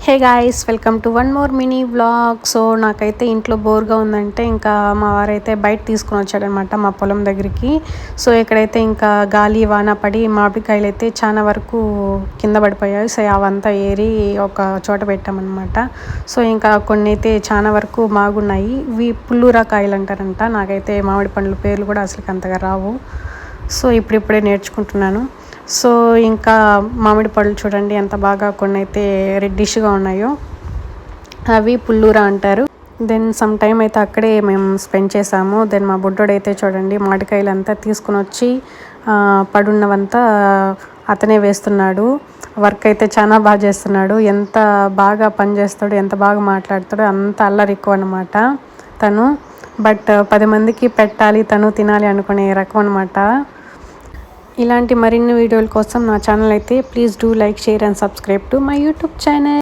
Hey guys, welcome to one more mini vlog. So నాకైతే ఇంట్లో బోర్గా ఉందంటే ఇంకా మా వారైతే బయట తీసుకొని వచ్చాడనమాట మా పొలం దగ్గరికి. సో ఇక్కడైతే ఇంకా గాలి వాన పడి మామిడికాయలు అయితే చాలా వరకు కింద పడిపోయాయి. సో అవంతా ఏరి ఒక చోట పెట్టామన్నమాట. సో ఇంకా కొన్ని అయితే చాలా వరకు బాగున్నాయి. ఇవి పుల్లూరా కాయలు అంటారంట. నాకైతే మామిడి పండ్ల పేర్లు కూడా అసలు అంతగా రావు. సో ఇప్పుడిప్పుడే నేర్చుకుంటున్నాను. సో ఇంకా మామిడి పళ్ళు చూడండి ఎంత బాగా కొన్ని అయితే రెడ్డిష్గా ఉన్నాయో, అవి పుల్లూరా అంటారు. దెన్ సమ్ టైం అయితే అక్కడే మేము స్పెండ్ చేసాము. దెన్ మా బుడ్డోడైతే చూడండి మామిడికాయలు అంతా తీసుకుని వచ్చి పడున్నవంతా అతనే వేస్తున్నాడు. వర్క్ అయితే చాలా బాగా చేస్తున్నాడు. ఎంత బాగా పని చేస్తాడు, ఎంత బాగా మాట్లాడతాడో అంత అల్లరి ఎక్కువ అనమాట తను. బట్ 10 మందికి పెట్టాలి, తను తినాలి అనుకునే రకం అనమాట. ఇలాంటి మరిన్ని వీడియోల కోసం నా ఛానల్ అయితే please do like, share and subscribe to my YouTube channel.